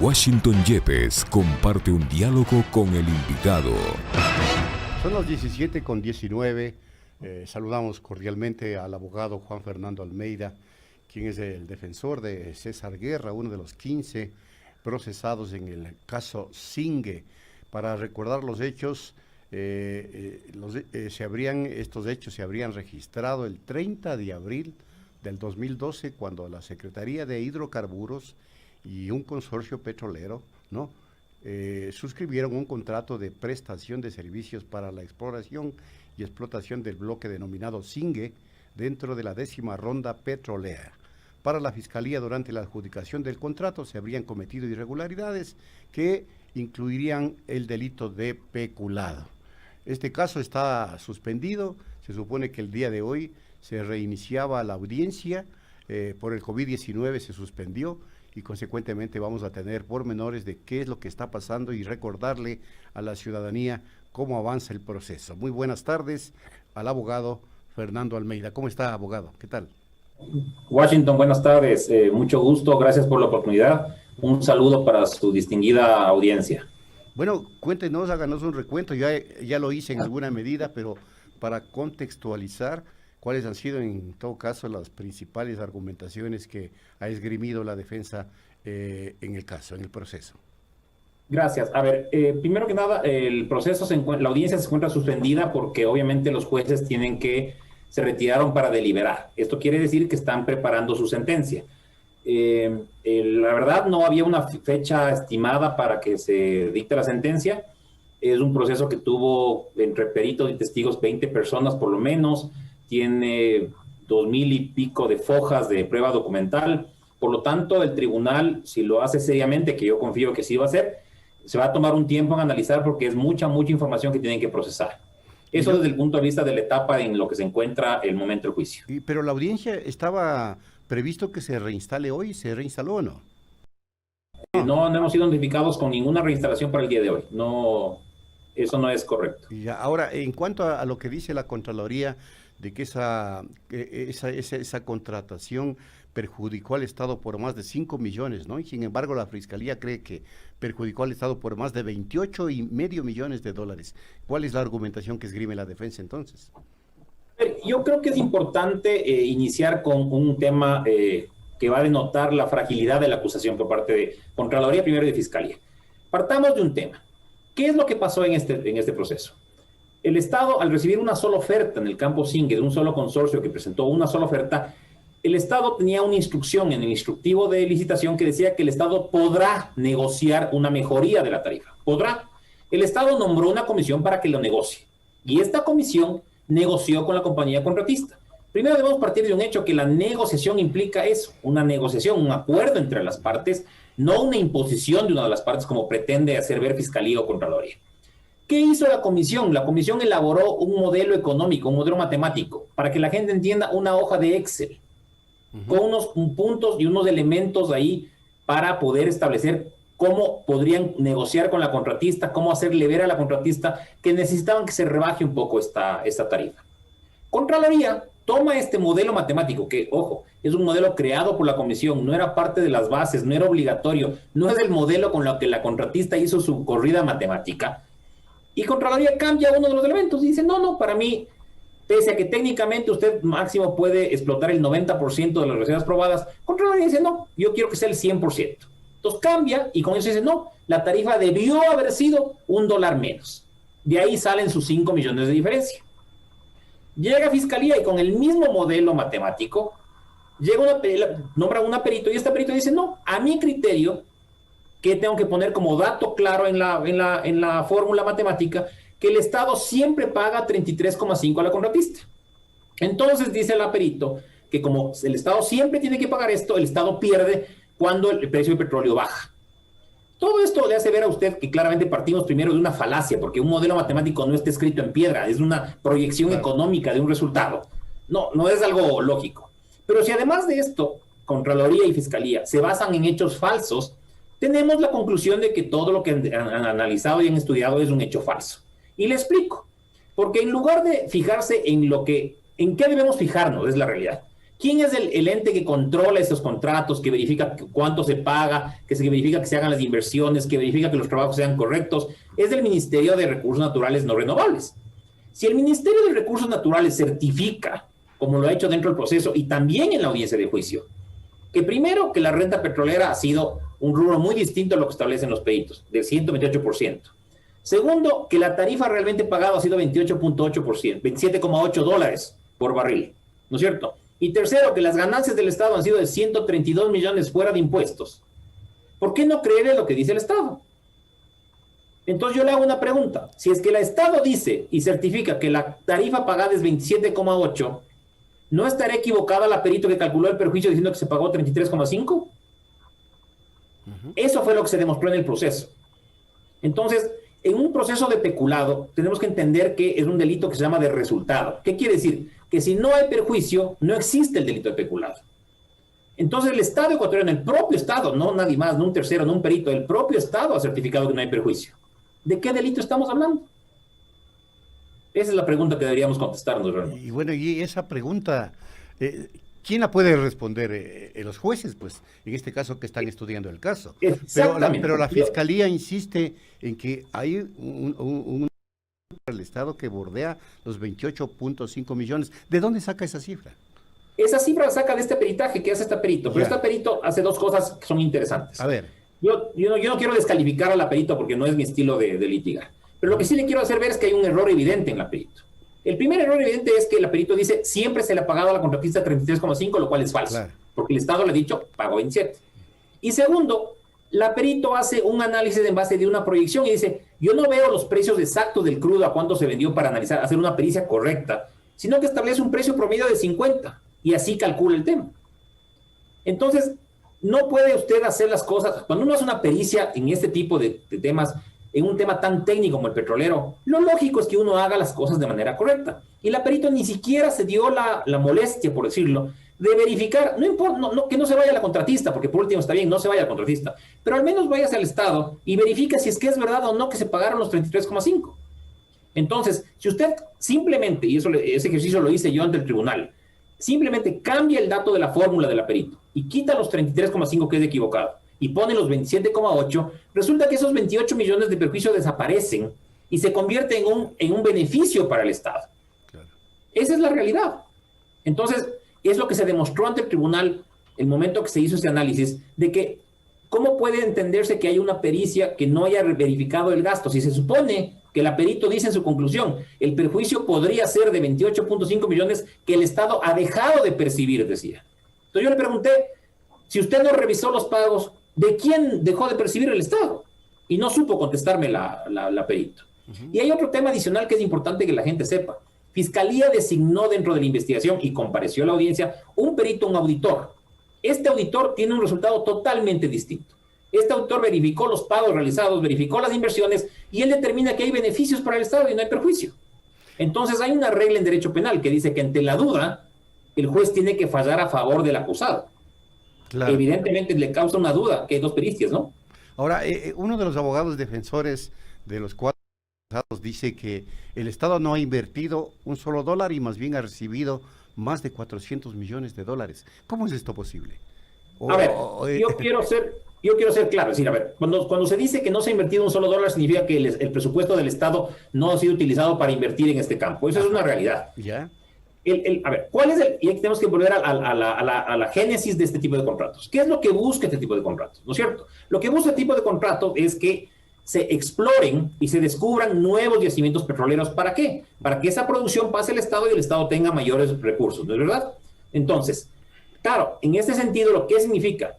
Washington Yepes comparte un diálogo con el invitado. Son las 17:19. Saludamos cordialmente al abogado Juan Fernando Almeida, quien es el defensor de César Guerra, uno de los 15 procesados en el caso Zingue. Para recordar los hechos, estos hechos se habrían registrado el 30 de abril del 2012, cuando la Secretaría de Hidrocarburos y un consorcio petrolero, suscribieron un contrato de prestación de servicios para la exploración y explotación del bloque denominado Zingue dentro de la 10ª ronda petrolera. Para la Fiscalía, durante la adjudicación del contrato se habrían cometido irregularidades que incluirían el delito de peculado. Este caso está suspendido. Se supone que el día de hoy se reiniciaba la audiencia, por el COVID-19 se suspendió y consecuentemente vamos a tener pormenores de qué es lo que está pasando y recordarle a la ciudadanía cómo avanza el proceso. Muy buenas tardes al abogado Fernando Almeida. ¿Cómo está, abogado? ¿Qué tal? Washington, buenas tardes. Mucho gusto, gracias por la oportunidad. Un saludo para su distinguida audiencia. Bueno, cuéntenos, háganos un recuento. Ya lo hice en alguna medida, pero para contextualizar, ¿cuáles han sido en todo caso las principales argumentaciones que ha esgrimido la defensa en el caso, en el proceso? Gracias. A ver, primero que nada, el proceso la audiencia se encuentra suspendida porque obviamente los jueces se retiraron para deliberar. Esto quiere decir que están preparando su sentencia. La verdad, no había una fecha estimada para que se dicte la sentencia. Es un proceso que tuvo entre peritos y testigos 20 personas por lo menos. Tiene 2,000 y pico de fojas de prueba documental. Por lo tanto, el tribunal, si lo hace seriamente, que yo confío que sí va a hacer, se va a tomar un tiempo en analizar porque es mucha información que tienen que procesar. Eso desde el punto de vista de la etapa en lo que se encuentra el momento del juicio. Pero la audiencia estaba previsto que se reinstale hoy. ¿Se reinstaló o no? No hemos sido notificados con ninguna reinstalación para el día de hoy. No, eso no es correcto. Ya, ahora, en cuanto a lo que dice la Contraloría, de que esa contratación perjudicó al Estado por más de 5 millones, ¿no? Y sin embargo, la Fiscalía cree que perjudicó al Estado por más de 28,5 millones de dólares. ¿Cuál es la argumentación que esgrime la defensa entonces? Yo creo que es importante iniciar con un tema que va a denotar la fragilidad de la acusación por parte de Contraloría primero y de Fiscalía. Partamos de un tema. ¿Qué es lo que pasó en este proceso? El Estado, al recibir una sola oferta en el campo Zingue, de un solo consorcio que presentó una sola oferta, el Estado tenía una instrucción en el instructivo de licitación que decía que el Estado podrá negociar una mejoría de la tarifa. Podrá. El Estado nombró una comisión para que lo negocie. Y esta comisión negoció con la compañía contratista. Primero debemos partir de un hecho, que la negociación implica eso, una negociación, un acuerdo entre las partes, no una imposición de una de las partes como pretende hacer ver Fiscalía o Contraloría. ¿Qué hizo la comisión? La comisión elaboró un modelo económico, un modelo matemático, para que la gente entienda, una hoja de Excel, con unos puntos y unos elementos ahí para poder establecer cómo podrían negociar con la contratista, cómo hacerle ver a la contratista que necesitaban que se rebaje un poco esta tarifa. Contraloría toma este modelo matemático, que, ojo, es un modelo creado por la comisión, no era parte de las bases, no era obligatorio, no es el modelo con lo que la contratista hizo su corrida matemática. Y Contraloría cambia uno de los elementos y dice, no, para mí, pese a que técnicamente usted máximo puede explotar el 90% de las reservas probadas, Contraloría dice, no, yo quiero que sea el 100%. Entonces cambia y con eso dice, no, la tarifa debió haber sido $1 menos. De ahí salen sus 5 millones de diferencia. Llega a Fiscalía y con el mismo modelo matemático, nombra una perito y esta perito dice, no, a mi criterio, que tengo que poner como dato claro en la fórmula matemática, que el Estado siempre paga 33,5 a la contratista. Entonces dice la perito que como el Estado siempre tiene que pagar esto, el Estado pierde cuando el precio del petróleo baja. Todo esto le hace ver a usted que claramente partimos primero de una falacia, porque un modelo matemático no está escrito en piedra, es una proyección económica de un resultado. No es algo lógico. Pero si además de esto, Contraloría y Fiscalía se basan en hechos falsos, tenemos la conclusión de que todo lo que han analizado y han estudiado es un hecho falso. Y le explico. Porque en lugar de fijarse en qué debemos fijarnos, es la realidad. ¿Quién es el ente que controla estos contratos, que verifica cuánto se paga, que verifica que se hagan las inversiones, que verifica que los trabajos sean correctos? Es el Ministerio de Recursos Naturales No Renovables. Si el Ministerio de Recursos Naturales certifica, como lo ha hecho dentro del proceso y también en la audiencia de juicio, que primero que la renta petrolera ha sido un rubro muy distinto a lo que establecen los peritos, del 128%. Segundo, que la tarifa realmente pagada ha sido 28.8%, $27.8 por barril, ¿no es cierto? Y tercero, que las ganancias del Estado han sido de 132 millones fuera de impuestos. ¿Por qué no creerle lo que dice el Estado? Entonces yo le hago una pregunta. Si es que el Estado dice y certifica que la tarifa pagada es 27.8, ¿no estará equivocada la perito que calculó el perjuicio diciendo que se pagó 33.5? Eso fue lo que se demostró en el proceso. Entonces, en un proceso de peculado, tenemos que entender que es un delito que se llama de resultado. ¿Qué quiere decir? Que si no hay perjuicio, no existe el delito de peculado. Entonces, el Estado ecuatoriano, el propio Estado, no nadie más, no un tercero, no un perito, el propio Estado ha certificado que no hay perjuicio. ¿De qué delito estamos hablando? Esa es la pregunta que deberíamos contestarnos realmente. Y bueno, y esa pregunta, ¿quién la puede responder? Los jueces, pues, en este caso que están estudiando el caso. Pero la Fiscalía insiste en que hay un el Estado que bordea los 28.5 millones. ¿De dónde saca esa cifra? Esa cifra la saca de este peritaje que hace este perito. Pero este perito hace dos cosas que son interesantes. A ver. Yo no quiero descalificar a la perito porque no es mi estilo de litigar. Pero lo que sí le quiero hacer ver es que hay un error evidente en la perito. El primer error evidente es que la perito dice siempre se le ha pagado a la contratista 33.5, lo cual es falso. Claro. Porque el Estado le ha dicho pagó 27. Y segundo, la perito hace un análisis en base de una proyección y dice, yo no veo los precios exactos del crudo a cuánto se vendió para analizar, hacer una pericia correcta, sino que establece un precio promedio de 50 y así calcula el tema. Entonces, no puede usted hacer las cosas, cuando uno hace una pericia en este tipo de temas, en un tema tan técnico como el petrolero, lo lógico es que uno haga las cosas de manera correcta. Y la perito ni siquiera se dio la molestia, por decirlo, de verificar, no importa, que no se vaya a la contratista, porque por último está bien, no se vaya al contratista, pero al menos váyase al Estado y verifica si es que es verdad o no que se pagaron los 33.5. Entonces, si usted simplemente, y ese ejercicio lo hice yo ante el tribunal, simplemente cambia el dato de la fórmula de la perito y quita los 33.5 que es equivocado y pone los 27.8, resulta que esos 28 millones de perjuicio desaparecen y se convierte en un beneficio para el Estado. Claro. Esa es la realidad. Entonces, es lo que se demostró ante el tribunal el momento que se hizo ese análisis, de que cómo puede entenderse que hay una pericia que no haya verificado el gasto. Si se supone que la perito dice en su conclusión, el perjuicio podría ser de 28.5 millones que el Estado ha dejado de percibir, decía. Entonces yo le pregunté, si usted no revisó los pagos, ¿de quién dejó de percibir el Estado? Y no supo contestarme la perito. Y hay otro tema adicional que es importante que la gente sepa. Fiscalía designó dentro de la investigación y compareció a la audiencia un perito, un auditor. Este auditor tiene un resultado totalmente distinto. Este auditor verificó los pagos realizados, verificó las inversiones y él determina que hay beneficios para el Estado y no hay perjuicio. Entonces hay una regla en derecho penal que dice que ante la duda el juez tiene que fallar a favor del acusado. Claro. Evidentemente le causa una duda que hay dos pericias, ¿no? Ahora, uno de los abogados defensores de los 4 dice que el Estado no ha invertido un solo dólar y más bien ha recibido más de 400 millones de dólares. ¿Cómo es esto posible? Yo quiero ser claro. Es decir, a ver, cuando se dice que no se ha invertido un solo dólar, significa que el presupuesto del Estado no ha sido utilizado para invertir en este campo. Eso es una realidad. ¿Ya? A ver, ¿cuál es y aquí tenemos que volver a la génesis de este tipo de contratos. ¿Qué es lo que busca este tipo de contratos? ¿No es cierto? Lo que busca este tipo de contrato es que se exploren y se descubran nuevos yacimientos petroleros. ¿Para qué? Para que esa producción pase al Estado y el Estado tenga mayores recursos, ¿no es verdad? Entonces, claro, en este sentido, ¿lo que significa?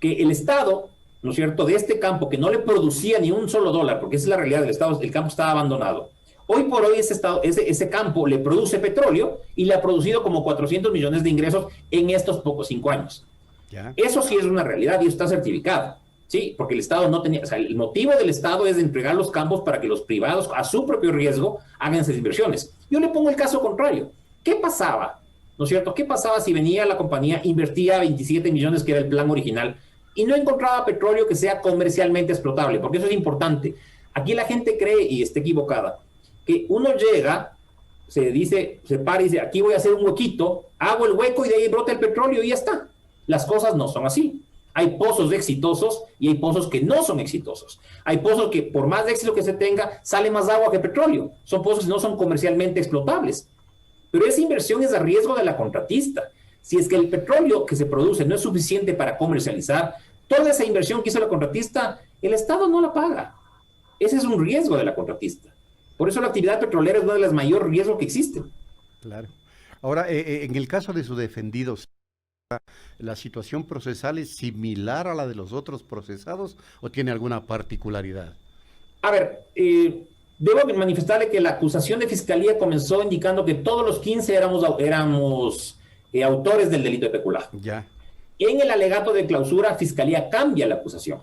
Que el Estado, ¿no es cierto?, de este campo que no le producía ni un solo dólar, porque esa es la realidad del Estado, el campo estaba abandonado. Hoy por hoy ese campo le produce petróleo y le ha producido como 400 millones de ingresos en estos pocos 5 años. ¿Ya? Eso sí es una realidad y está certificado. Sí, porque el Estado no tenía, o sea, el motivo del Estado es de entregar los campos para que los privados, a su propio riesgo, hagan esas inversiones. Yo le pongo el caso contrario. ¿Qué pasaba? ¿No es cierto? ¿Qué pasaba si venía la compañía, invertía 27 millones, que era el plan original, y no encontraba petróleo que sea comercialmente explotable? Porque eso es importante. Aquí la gente cree, y está equivocada, que uno llega, se para y dice, aquí voy a hacer un huequito, hago el hueco y de ahí brota el petróleo y ya está. Las cosas no son así. Hay pozos exitosos y hay pozos que no son exitosos. Hay pozos que por más éxito que se tenga, sale más agua que petróleo. Son pozos que no son comercialmente explotables. Pero esa inversión es a riesgo de la contratista. Si es que el petróleo que se produce no es suficiente para comercializar, toda esa inversión que hizo la contratista, el Estado no la paga. Ese es un riesgo de la contratista. Por eso la actividad petrolera es uno de los mayores riesgos que existen. Claro. Ahora, en el caso de sus defendidos, ¿la situación procesal es similar a la de los otros procesados o tiene alguna particularidad? A ver, debo manifestarle que la acusación de fiscalía comenzó indicando que todos los 15 éramos autores del delito de peculado. Ya. En el alegato de clausura, fiscalía cambia la acusación.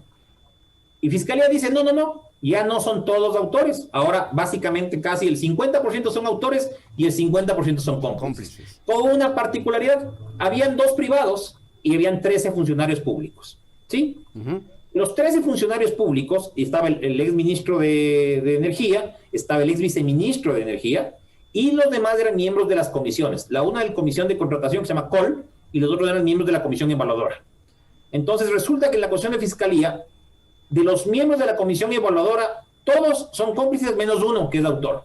Y fiscalía dice, no, ya no son todos autores. Ahora, básicamente, casi el 50% son autores y el 50% son cómplices. Con una particularidad, habían 2 privados y habían 13 funcionarios públicos. ¿Sí? Uh-huh. Los 13 funcionarios públicos, y estaba el ex ministro de Energía, estaba el ex viceministro de Energía, y los demás eran miembros de las comisiones. La una de la comisión de contratación, que se llama COL, y los otros eran miembros de la comisión evaluadora. Entonces, resulta que en la cuestión de fiscalía, de los miembros de la comisión evaluadora, todos son cómplices menos uno, que es autor,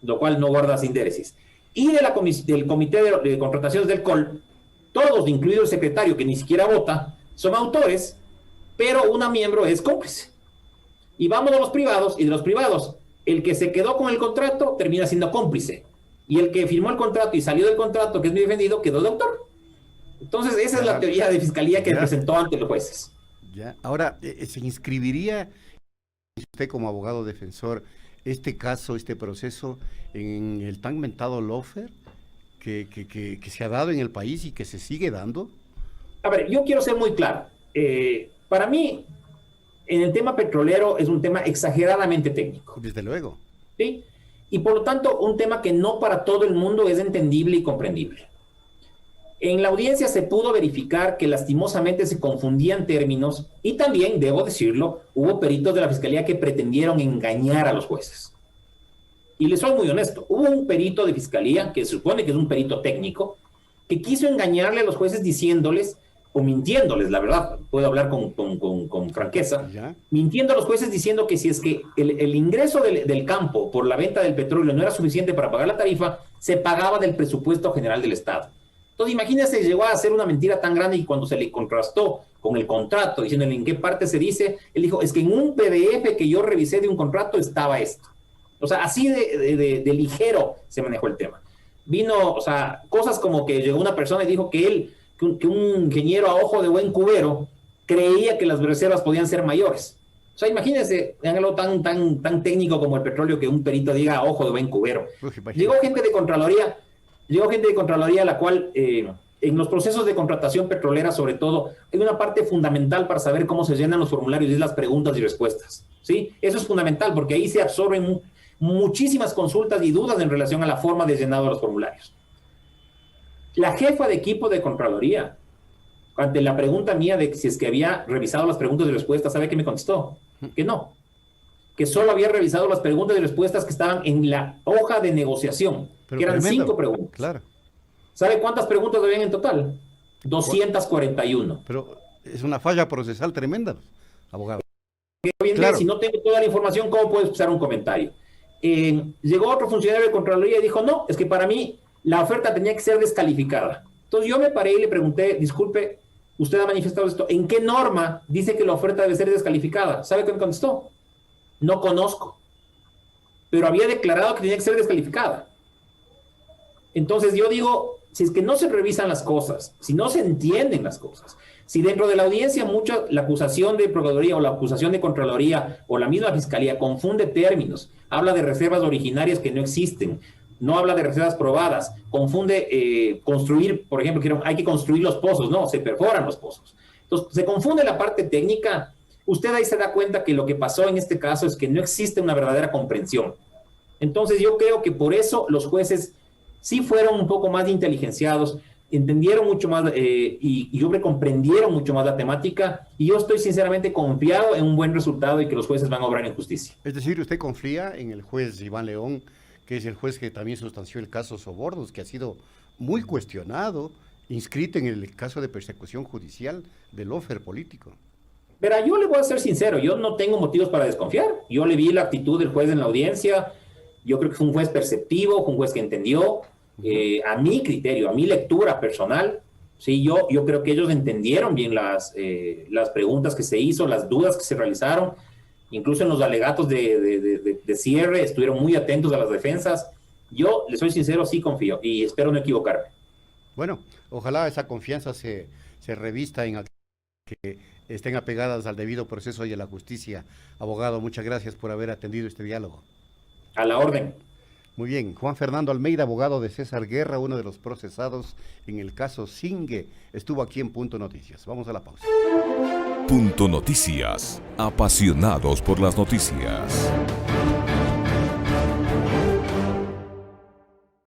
lo cual no guarda sindéresis. Y del comité de contrataciones del COL, todos, incluido el secretario, que ni siquiera vota, son autores, pero una miembro es cómplice. Y vamos a los privados, y de los privados, el que se quedó con el contrato termina siendo cómplice, y el que firmó el contrato y salió del contrato, que es muy defendido, quedó de autor. Entonces, esa es la teoría de fiscalía que presentó ante los jueces. Ya. Ahora, ¿se inscribiría usted como abogado defensor este caso, este proceso en el tan mentado lawfare que se ha dado en el país y que se sigue dando? A ver, yo quiero ser muy claro. Para mí, en el tema petrolero es un tema exageradamente técnico. Desde luego. ¿Sí? Y por lo tanto, un tema que no para todo el mundo es entendible y comprendible. En la audiencia se pudo verificar que lastimosamente se confundían términos y también, debo decirlo, hubo peritos de la Fiscalía que pretendieron engañar a los jueces. Y les soy muy honesto, hubo un perito de Fiscalía, que se supone que es un perito técnico, que quiso engañarle a los jueces diciéndoles, o mintiéndoles, la verdad, puedo hablar con franqueza, ¿ya? Mintiendo a los jueces diciendo que si es que el ingreso del campo por la venta del petróleo no era suficiente para pagar la tarifa, se pagaba del presupuesto general del Estado. Entonces, imagínense, llegó a hacer una mentira tan grande y cuando se le contrastó con el contrato, diciéndole en qué parte se dice, él dijo, es que en un PDF que yo revisé de un contrato estaba esto. O sea, así de ligero se manejó el tema. Vino, o sea, cosas como que llegó una persona y dijo que un ingeniero a ojo de buen cubero creía que las reservas podían ser mayores. O sea, imagínense, algo tan técnico como el petróleo que un perito diga a ojo de buen cubero. Llegó gente de Contraloría, la cual en los procesos de contratación petrolera, sobre todo, hay una parte fundamental para saber cómo se llenan los formularios y es las preguntas y respuestas. ¿Sí? Eso es fundamental porque ahí se absorben muchísimas consultas y dudas en relación a la forma de llenado de los formularios. La jefa de equipo de Contraloría, ante la pregunta mía de si es que había revisado las preguntas y respuestas, ¿sabe qué me contestó? Que no. Que solo había revisado las preguntas y respuestas que estaban en la hoja de negociación, pero que eran 5 preguntas. Claro. ¿Sabe cuántas preguntas habían en total? 241. Pero es una falla procesal tremenda, abogado. Bien, claro. Si no tengo toda la información, ¿cómo puedo expresar un comentario? Llegó otro funcionario de Contraloría y dijo, no, es que para mí la oferta tenía que ser descalificada. Entonces yo me paré y le pregunté, disculpe, usted ha manifestado esto, ¿en qué norma dice que la oferta debe ser descalificada? ¿Sabe qué me contestó? No conozco, pero había declarado que tenía que ser descalificada. Entonces yo digo, si es que no se revisan las cosas, si no se entienden las cosas, si dentro de la audiencia la acusación de Procuraduría o la acusación de Contraloría o la misma Fiscalía confunde términos, habla de reservas originarias que no existen, no habla de reservas probadas, confunde construir, por ejemplo, hay que construir los pozos, no, se perforan los pozos. Entonces se confunde la parte técnica. Usted ahí se da cuenta que lo que pasó en este caso es que no existe una verdadera comprensión. Entonces yo creo que por eso los jueces sí fueron un poco más inteligenciados, entendieron mucho más y comprendieron mucho más la temática, y yo estoy sinceramente confiado en un buen resultado y que los jueces van a obrar en justicia. Es decir, ¿usted confía en el juez Iván León, que es el juez que también sustanció el caso Sobornos, que ha sido muy cuestionado, inscrito en el caso de persecución judicial del lawfare político. Verá, yo le voy a ser sincero, yo no tengo motivos para desconfiar. Yo le vi la actitud del juez en la audiencia, yo creo que fue un juez perceptivo, fue un juez que entendió, a mi criterio, a mi lectura personal, sí, yo creo que ellos entendieron bien las preguntas que se hizo, las dudas que se realizaron, incluso en los alegatos de cierre, estuvieron muy atentos a las defensas. Yo, le soy sincero, sí confío y espero no equivocarme. Bueno, ojalá esa confianza se revista en que estén apegadas al debido proceso y a la justicia. Abogado, muchas gracias por haber atendido este diálogo. A la orden. Muy bien, Juan Fernando Almeida, abogado de César Guerra, uno de los procesados en el caso Singue, estuvo aquí en Punto Noticias. Vamos a la pausa. Punto Noticias, apasionados por las noticias.